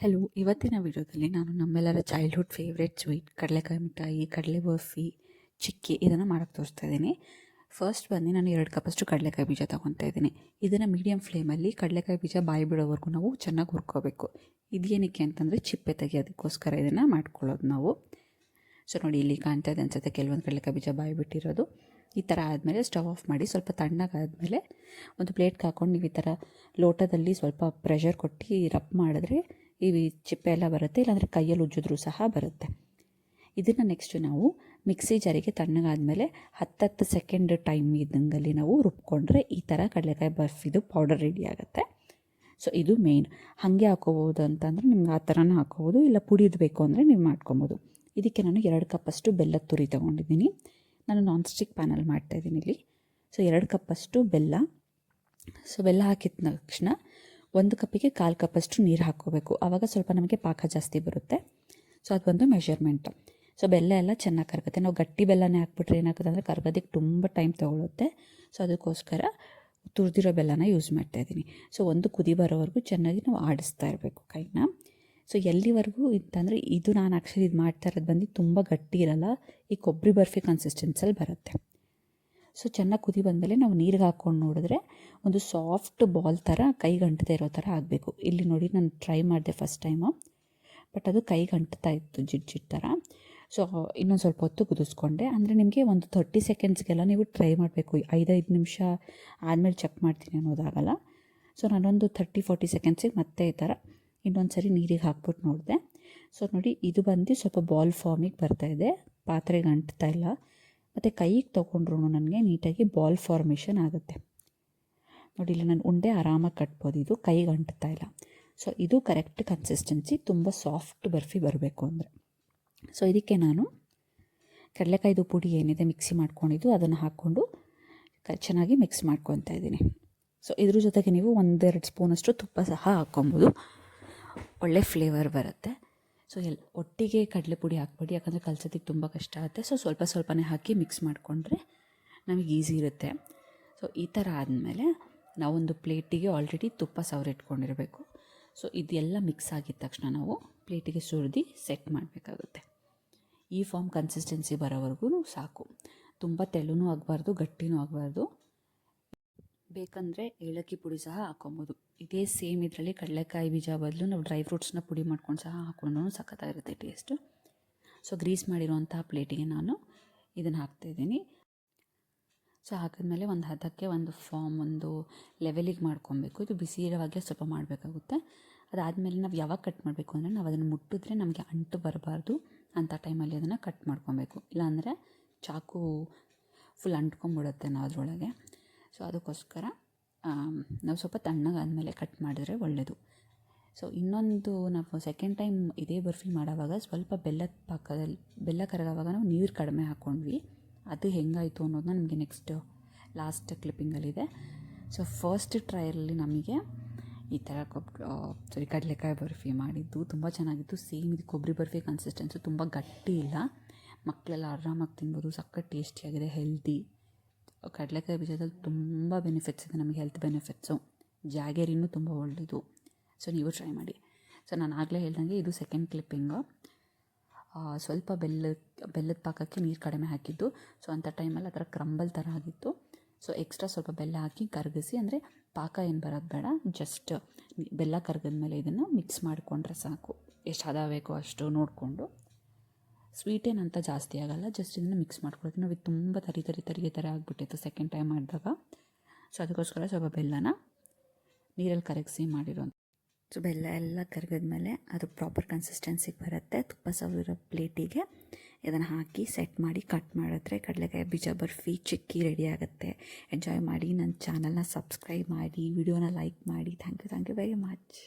Hello, ಇವತ್ತಿನ ವಿಡಿಯೋದಲ್ಲಿ ನಾನು ನಮ್ಮೆಲ್ಲರ ಚೈಲ್ಡ್ಹುಡ್ ಫೇವ್ರೆಟ್ ಸ್ವೀಟ್ ಕಡಲೆಕಾಯಿ ಮಿಠಾಯಿ, ಕಡಲೆ ಬರ್ಫಿ, ಚಿಕ್ಕಿ ಇದನ್ನು ಮಾಡೋಕ್ಕೆ ತೋರಿಸ್ತಾ ಇದ್ದೀನಿ. ಫಸ್ಟ್ ಬಂದು ನಾನು 2 ಕಪ್ಪಷ್ಟು ಕಡಲೆಕಾಯಿ ಬೀಜ ತೊಗೊತಾ ಇದ್ದೀನಿ. ಇದನ್ನು ಮೀಡಿಯಮ್ ಫ್ಲೇಮಲ್ಲಿ ಕಡಲೆಕಾಯಿ ಬೀಜ ಬಾಯಿ ಬಿಡೋವರೆಗೂ ನಾವು ಚೆನ್ನಾಗಿ ಹುರ್ಕೋಬೇಕು. ಇದೇನಕ್ಕೆ ಅಂತಂದರೆ ಚಿಪ್ಪೆ ತೆಗಿಯೋದಕ್ಕೋಸ್ಕರ ಇದನ್ನು ಮಾಡ್ಕೊಳ್ಳೋದು ನಾವು. ಸೊ ನೋಡಿ, ಇಲ್ಲಿ ಕಾಣ್ತಾ ಇದೆ ಅನ್ಸುತ್ತೆ ಕೆಲವೊಂದು ಕಡಲೆಕಾಯಿ ಬೀಜ ಬಾಯಿ ಬಿಟ್ಟಿರೋದು. ಈ ಥರ ಆದಮೇಲೆ ಸ್ಟವ್ ಆಫ್ ಮಾಡಿ ಸ್ವಲ್ಪ ತಣ್ಣಗಾದಮೇಲೆ ಒಂದು ಪ್ಲೇಟ್ಗೆ ಹಾಕ್ಕೊಂಡು ನೀವು ಈ ಥರ ಲೋಟದಲ್ಲಿ ಸ್ವಲ್ಪ ಪ್ರೆಷರ್ ಕೊಟ್ಟು ರಬ್ ಮಾಡಿದ್ರೆ ಈ ಚಿಪ್ಪೆ ಎಲ್ಲ ಬರುತ್ತೆ, ಇಲ್ಲಾಂದರೆ ಕೈಯಲ್ಲಿ ಉಜ್ಜಿದ್ರೂ ಸಹ ಬರುತ್ತೆ. ಇದನ್ನು ನೆಕ್ಸ್ಟು ನಾವು ಮಿಕ್ಸಿ ಜಾರಿಗೆ ತಣ್ಣಗಾದಮೇಲೆ 10 ಸೆಕೆಂಡ್ ಟೈಮ್ ಇದ್ದಂಗಲ್ಲಿ ನಾವು ರುಬ್ಕೊಂಡ್ರೆ ಈ ಥರ ಕಡಲೆಕಾಯಿ ಬರ್ಫಿದು ಪೌಡರ್ ರೆಡಿ ಆಗುತ್ತೆ. ಸೊ ಇದು ಮೇಯ್ನ್. ಹಾಗೆ ಹಾಕೋಬೋದು ಅಂತಂದರೆ ನಿಮ್ಗೆ ಆ ಥರನೇ ಹಾಕೋಬೋದು, ಇಲ್ಲ ಪುಡಿದು ಬೇಕು ಅಂದರೆ ನೀವು ಮಾಡ್ಕೊಬೋದು. ಇದಕ್ಕೆ ನಾನು 2 ಕಪ್ಪಷ್ಟು ಬೆಲ್ಲದ ತುರಿ ತೊಗೊಂಡಿದ್ದೀನಿ. ನಾನು ನಾನ್ ಸ್ಟಿಕ್ ಪ್ಯಾನಲ್ಲಿ ಮಾಡ್ತಾಯಿದ್ದೀನಿ ಇಲ್ಲಿ. ಸೊ 2 ಕಪ್ಪಷ್ಟು ಬೆಲ್ಲ. ಸೊ ಬೆಲ್ಲ ಹಾಕಿದ ತಕ್ಷಣ 1 ಕಪ್ಪಿಗೆ 1/4 ಕಪ್ಪಷ್ಟು ನೀರು ಹಾಕ್ಕೋಬೇಕು. ಆವಾಗ ಸ್ವಲ್ಪ ನಮಗೆ ಪಾಕ ಜಾಸ್ತಿ ಬರುತ್ತೆ. ಸೊ ಅದೊಂದು ಮೆಷರ್ಮೆಂಟ್. ಸೊ ಬೆಲ್ಲ ಎಲ್ಲ ಚೆನ್ನಾಗಿ ಕರಗುತ್ತೆ. ನಾವು ಗಟ್ಟಿ ಬೆಲ್ಲನೇ ಹಾಕ್ಬಿಟ್ರೆ ಏನಾಗುತ್ತೆ ಅಂದರೆ ಕರಗೋದಕ್ಕೆ ತುಂಬ ಟೈಮ್ ತೊಗೊಳುತ್ತೆ. ಸೊ ಅದಕ್ಕೋಸ್ಕರ ತುರಿದಿರೋ ಬೆಲ್ಲನ ಯೂಸ್ ಮಾಡ್ತಾಯಿದ್ದೀನಿ. ಸೊ ಒಂದು ಕುದಿ ಬರೋವರೆಗೂ ಚೆನ್ನಾಗಿ ನಾವು ಆಡಿಸ್ತಾ ಇರಬೇಕು ಕೈನ. ಸೊ ಎಲ್ಲಿವರೆಗೂ ಅಂತಂದರೆ ಇದು ನಾನು ಆ್ಯಕ್ಚುಲಿ ಇದು ಮಾಡ್ತಾ ಇರೋದು ಬಂದು ತುಂಬ ಗಟ್ಟಿ ಇರೋಲ್ಲ, ಈ ಕೊಬ್ಬರಿ ಬರ್ಫಿ ಕನ್ಸಿಸ್ಟೆನ್ಸಲ್ಲಿ ಬರುತ್ತೆ. ಸೊ ಚೆನ್ನಾಗಿ ಕುದಿ ಬಂದಮೇಲೆ ನಾವು ನೀರಿಗೆ ಹಾಕ್ಕೊಂಡು ನೋಡಿದ್ರೆ ಒಂದು ಸಾಫ್ಟ್ ಬಾಲ್ ಥರ ಕೈಗೆ ಅಂಟದೇ ಇರೋ ಥರ ಆಗಬೇಕು. ಇಲ್ಲಿ ನೋಡಿ, ನಾನು ಟ್ರೈ ಮಾಡಿದೆ ಫಸ್ಟ್ ಟೈಮು, ಬಟ್ ಅದು ಕೈಗೆ ಅಂಟ್ತಾ ಇತ್ತು ಜಿಡ್ಡು ಥರ. ಸೊ ಇನ್ನೊಂದು ಸ್ವಲ್ಪ ಹೊತ್ತು ಕುದಿಸ್ಕೊಂಡೆ. ಅಂದರೆ ನಿಮಗೆ ಒಂದು 30 ಸೆಕೆಂಡ್ಸ್ಗೆಲ್ಲ ನೀವು ಟ್ರೈ ಮಾಡಬೇಕು. 5 ನಿಮಿಷ ಆದಮೇಲೆ ಚೆಕ್ ಮಾಡ್ತೀನಿ ಅನ್ನೋದಾಗಲ್ಲ. ಸೊ ನಾನೊಂದು 30-40 ಸೆಕೆಂಡ್ಸಿಗೆ ಮತ್ತೆ ಈ ಥರ ಇನ್ನೊಂದು ಸರಿ ನೀರಿಗೆ ಹಾಕ್ಬಿಟ್ಟು ನೋಡಿದೆ. ಸೊ ನೋಡಿ, ಇದು ಬಂದು ಸ್ವಲ್ಪ ಬಾಲ್ ಫಾರ್ಮಿಗೆ ಬರ್ತಾಯಿದೆ, ಪಾತ್ರೆಗೆ ಅಂಟ್ತಾ ಇಲ್ಲ. ಮತ್ತು ಕೈಗೆ ತೊಗೊಂಡ್ರು ನನಗೆ ನೀಟಾಗಿ ಬಾಲ್ ಫಾರ್ಮೇಷನ್ ಆಗುತ್ತೆ. ನೋಡಿ, ಇಲ್ಲಿ ನಾನು ಉಂಡೆ ಆರಾಮಾಗಿ ಕಟ್ಬೋದು, ಇದು ಕೈಗೆ ಅಂಟ್ತಾ ಇಲ್ಲ. ಸೊ ಇದು ಕರೆಕ್ಟ್ ಕನ್ಸಿಸ್ಟೆನ್ಸಿ, ತುಂಬ ಸಾಫ್ಟ್ ಬರ್ಫಿ ಬರಬೇಕು ಅಂದರೆ. ಸೊ ಇದಕ್ಕೆ ನಾನು ಕಡಲೆಕಾಯ್ದು ಪುಡಿ ಏನಿದೆ ಮಿಕ್ಸಿ ಮಾಡ್ಕೊಂಡಿದ್ದು ಅದನ್ನು ಹಾಕ್ಕೊಂಡು ಚೆನ್ನಾಗಿ ಮಿಕ್ಸ್ ಮಾಡ್ಕೊತಾ ಇದ್ದೀನಿ. ಸೊ ಇದ್ರ ಜೊತೆಗೆ ನೀವು 1-2 ಸ್ಪೂನಷ್ಟು ತುಪ್ಪ ಸಹ ಹಾಕ್ಕೊಬೋದು, ಒಳ್ಳೆ ಫ್ಲೇವರ್ ಬರುತ್ತೆ. ಸೊ ಒಟ್ಟಿಗೆ ಕಡಲೆ ಪುಡಿ ಹಾಕ್ಬೇಡಿ, ಯಾಕಂದರೆ ಕಲ್ಸೋದಕ್ಕೆ ತುಂಬ ಕಷ್ಟ ಆಗುತ್ತೆ. ಸೊ ಸ್ವಲ್ಪ ಸ್ವಲ್ಪನೇ ಹಾಕಿ ಮಿಕ್ಸ್ ಮಾಡಿಕೊಂಡ್ರೆ ನಮಗೆ ಈಸಿ ಇರುತ್ತೆ. ಸೊ ಈ ಥರ ಆದಮೇಲೆ ನಾವೊಂದು ಪ್ಲೇಟಿಗೆ ಆಲ್ರೆಡಿ ತುಪ್ಪ ಸವರಿಟ್ಕೊಂಡಿರಬೇಕು. ಸೊ ಇದೆಲ್ಲ ಮಿಕ್ಸ್ ಆಗಿದ ತಕ್ಷಣ ನಾವು ಪ್ಲೇಟಿಗೆ ಸುರಿದು ಸೆಟ್ ಮಾಡಬೇಕಾಗುತ್ತೆ. ಈ ಫಾರ್ಮ್ ಕನ್ಸಿಸ್ಟೆನ್ಸಿ ಬರೋವರೆಗೂ ಸಾಕು. ತುಂಬ ತೆಳ್ಳೂ ಆಗಬಾರ್ದು, ಗಟ್ಟಿನೂ ಆಗಬಾರ್ದು. ಬೇಕಂದರೆ ಏಲಕ್ಕಿ ಪುಡಿ ಸಹ ಹಾಕ್ಕೊಬೋದು. ಇದೇ ಸೇಮ್ ಇದರಲ್ಲಿ ಕಡಲೆಕಾಯಿ ಬೀಜ ಬದಲು ನಾವು ಡ್ರೈ ಫ್ರೂಟ್ಸ್ನ ಪುಡಿ ಮಾಡ್ಕೊಂಡು ಸಹ ಹಾಕ್ಕೊಂಡು ಸಖತ್ತಾಗಿರುತ್ತೆ ಟೇಸ್ಟು. ಸೊ ಗ್ರೀಸ್ ಮಾಡಿರೋಂಥ ಪ್ಲೇಟಿಗೆ ನಾನು ಇದನ್ನು ಹಾಕ್ತಾಯಿದ್ದೀನಿ. ಸೊ ಹಾಕಿದ್ಮೇಲೆ ಒಂದು ಹದಕ್ಕೆ ಒಂದು ಫಾರ್ಮ್ ಒಂದು ಲೆವೆಲಿಗೆ ಮಾಡ್ಕೊಬೇಕು. ಇದು ಬಿಸಿ ಇರೋವಾಗಲೇ ಸ್ವಲ್ಪ ಮಾಡಬೇಕಾಗುತ್ತೆ. ಅದಾದಮೇಲೆ ನಾವು ಯಾವಾಗ ಕಟ್ ಮಾಡಬೇಕು ಅಂದರೆ ನಾವು ಅದನ್ನು ಮುಟ್ಟಿದ್ರೆ ನಮಗೆ ಅಂಟು ಬರಬಾರ್ದು ಅಂಥ ಟೈಮಲ್ಲಿ ಅದನ್ನು ಕಟ್ ಮಾಡ್ಕೊಬೇಕು. ಇಲ್ಲಾಂದರೆ ಚಾಕು ಫುಲ್ ಅಂಟ್ಕೊಂಬಿಡುತ್ತೆ ನಾವು ಅದರೊಳಗೆ. ಸೊ ಅದಕ್ಕೋಸ್ಕರ ನಾವು ಸ್ವಲ್ಪ ತಣ್ಣಗಾದಮೇಲೆ ಕಟ್ ಮಾಡಿದ್ರೆ ಒಳ್ಳೆಯದು. ಸೊ ಇನ್ನೊಂದು ನಾವು ಸೆಕೆಂಡ್ ಟೈಮ್ ಇದೇ ಬರ್ಫಿ ಮಾಡೋವಾಗ ಸ್ವಲ್ಪ ಬೆಲ್ಲದ ಪಾಕದಲ್ಲಿ ಬೆಲ್ಲ ಕರಗೋವಾಗ ನಾವು ನೀರು ಕಡಿಮೆ ಹಾಕ್ಕೊಂಡ್ವಿ. ಅದು ಹೆಂಗಾಯಿತು ಅನ್ನೋದನ್ನ ನಿಮಗೆ ನೆಕ್ಸ್ಟ್ ಲಾಸ್ಟ್ ಕ್ಲಿಪ್ಪಿಂಗಲ್ಲಿದೆ. ಸೊ ಫಸ್ಟ್ ಟ್ರಯಲಲ್ಲಿ ನಮಗೆ ಈ ಥರ ಕಡಲೆಕಾಯಿ ಬರ್ಫಿ ಮಾಡಿದ್ದು ತುಂಬ ಚೆನ್ನಾಗಿತ್ತು. ಸೇಮ್ ಇದು ಕೊಬ್ಬರಿ ಬರ್ಫಿ ಕನ್ಸಿಸ್ಟೆನ್ಸು, ತುಂಬ ಗಟ್ಟಿ ಇಲ್ಲ, ಮಕ್ಕಳೆಲ್ಲ ಆರಾಮಾಗಿ ತಿನ್ಬೋದು. ಸಖತ್ ಟೇಸ್ಟಿಯಾಗಿದೆ, ಹೆಲ್ದಿ. ಕಡಲೆಕಾಯಿ ಬೀಜದಲ್ಲಿ ತುಂಬ ಬೆನಿಫಿಟ್ಸ್ ಇದೆ ನಮಗೆ, ಹೆಲ್ತ್ ಬೆನಿಫಿಟ್ಸು. ಜಾಗರಿನೂ ತುಂಬ ಒಳ್ಳೆಯದು. ಸೊ ನೀವು ಟ್ರೈ ಮಾಡಿ. ಸೊ ನಾನು ಆಗಲೇ ಹೇಳ್ದಂಗೆ ಇದು ಸೆಕೆಂಡ್ ಕ್ಲಿಪ್ಪಿಂಗು. ಸ್ವಲ್ಪ ಬೆಲ್ಲದ ಪಾಕಕ್ಕೆ ನೀರು ಕಡಿಮೆ ಹಾಕಿದ್ದು. ಸೊ ಅಂಥ ಟೈಮಲ್ಲಿ ಆ ಥರ ಕ್ರಂಬಲ್ ಥರ ಆಗಿತ್ತು. ಸೊ ಎಕ್ಸ್ಟ್ರಾ ಸ್ವಲ್ಪ ಬೆಲ್ಲ ಹಾಕಿ ಕರಗಿಸಿ, ಅಂದರೆ ಪಾಕ ಏನು ಬರೋದು ಬೇಡ, ಜಸ್ಟ್ ಬೆಲ್ಲ ಕರಗಿದ್ಮೇಲೆ ಇದನ್ನು ಮಿಕ್ಸ್ ಮಾಡಿಕೊಂಡ್ರೆ ಸಾಕು. ಎಷ್ಟು ಹದ ಬೇಕೋ ಅಷ್ಟು ನೋಡಿಕೊಂಡು. ಸ್ವೀಟೇನಂತ ಜಾಸ್ತಿ ಆಗೋಲ್ಲ, ಜಸ್ಟ್ ಇದನ್ನು ಮಿಕ್ಸ್ ಮಾಡ್ಕೊಳ್ತೀವಿ. ನಾವು ಇದು ತುಂಬ ತರಿ ಥರ ಆಗಿಬಿಟ್ಟಿತ್ತು ಸೆಕೆಂಡ್ ಟೈಮ್ ಮಾಡಿದಾಗ. ಸೊ ಅದಕ್ಕೋಸ್ಕರ ಸ್ವಲ್ಪ ಬೆಲ್ಲನ ನೀರಲ್ಲಿ ಕರಗಿಸಿ ಮಾಡಿರೋದು. ಸೊ ಬೆಲ್ಲ ಎಲ್ಲ ಕರಗಿದ್ಮೇಲೆ ಅದು ಪ್ರಾಪರ್ ಕನ್ಸಿಸ್ಟೆನ್ಸಿಗೆ ಬರುತ್ತೆ. ತುಪ್ಪ ಸವರಿರೋ ಪ್ಲೇಟಿಗೆ ಇದನ್ನು ಹಾಕಿ ಸೆಟ್ ಮಾಡಿ ಕಟ್ ಮಾಡಿದ್ರೆ ಕಡಲೆಕಾಯಿ ಬೀಜ ಬರ್ಫಿ ಚಿಕ್ಕಿ ರೆಡಿ ಆಗುತ್ತೆ. ಎಂಜಾಯ್ ಮಾಡಿ. ನನ್ನ ಚಾನಲ್ನ ಸಬ್ಸ್ಕ್ರೈಬ್ ಮಾಡಿ, ವಿಡಿಯೋನ ಲೈಕ್ ಮಾಡಿ. Thank you very much.